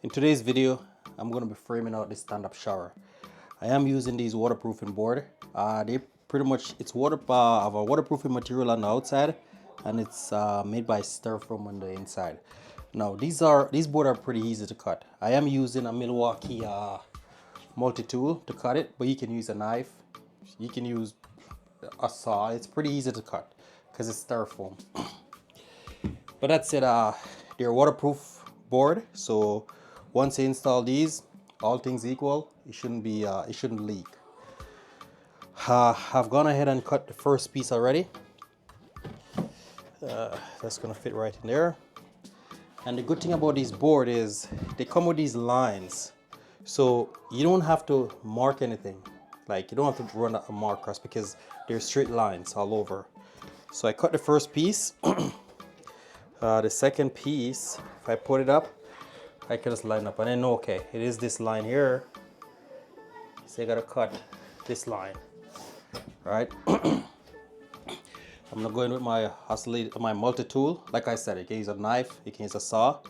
In today's video, I'm going to be framing out this stand-up shower. I am using these waterproofing board. They pretty much, it's of a waterproofing material on the outside, and it's made by styrofoam on the inside. Now these board are pretty easy to cut. I am using a Milwaukee multi-tool to cut it, but you can use a knife. You can use a saw. It's pretty easy to cut because it's styrofoam. But that's it. They're waterproof board, so once you install these, all things equal, it shouldn't leak. I've gone ahead and cut the first piece already. That's gonna fit right in there. And the good thing about this board is they come with these lines, so you don't have to mark anything. Like, you don't have to run a mark across because there's straight lines all over. So I cut the first piece. The second piece, if I put it up, I can just line up and I know, okay, it is this line here. So I gotta cut this line, right? I'm gonna go in with my multi-tool. Like I said, you can use a knife, you can use a saw,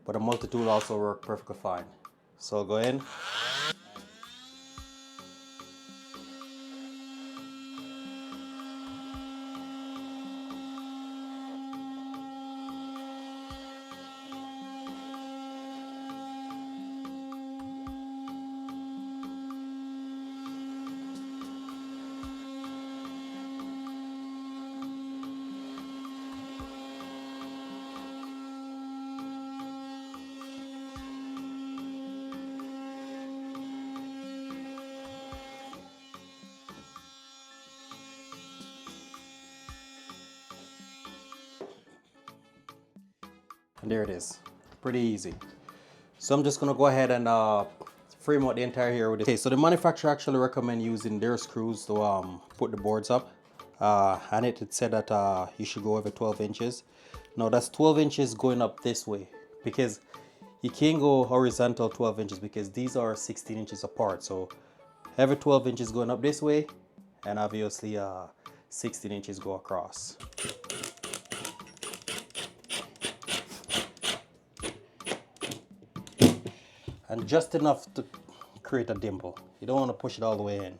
but a multi-tool also works perfectly fine. So I'll go in. And there it is, pretty easy. So I'm just gonna go ahead and frame out the entire here with it. Okay, so the manufacturer actually recommend using their screws to put the boards up. And it said that you should go over 12 inches. Now that's 12 inches going up this way, because you can't go horizontal 12 inches because these are 16 inches apart. So every 12 inches going up this way, and obviously 16 inches go across. And just enough to create a dimple. You don't want to push it all the way in.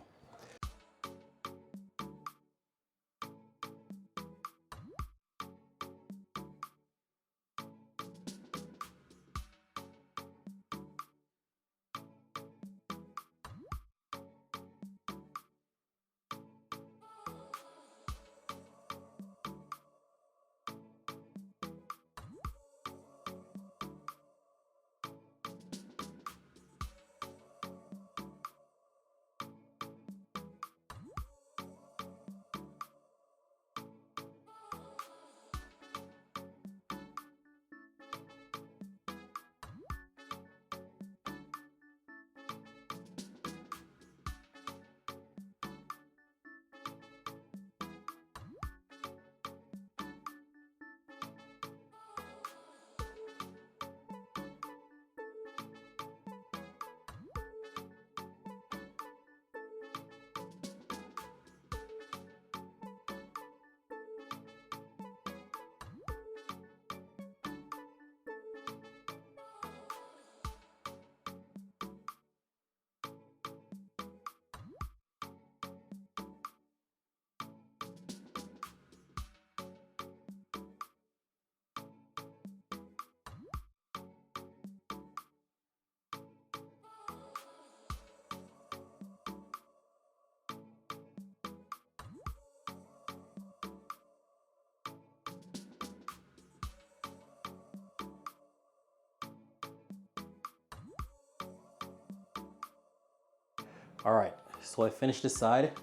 All right, so I finished this side.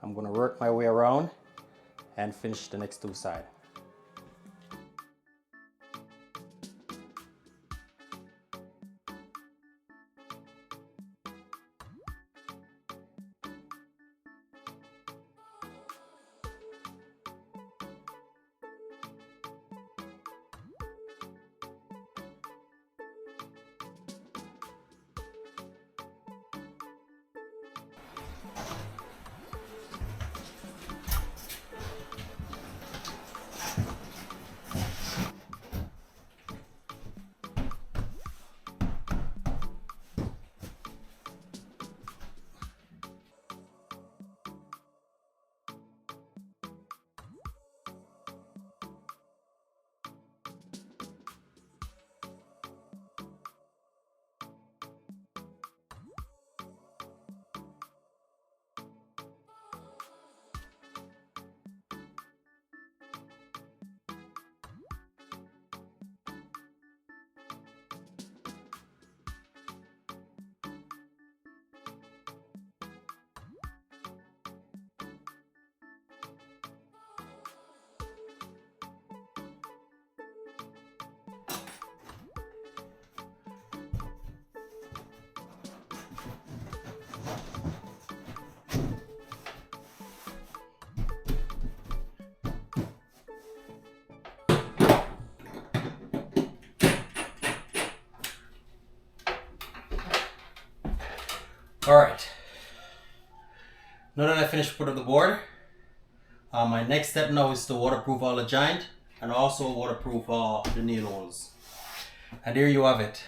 I'm gonna work my way around and finish the next two sides. All right. Now that I finished putting the board, my next step now is to waterproof all the giant and also waterproof all the nail holes. And there you have it.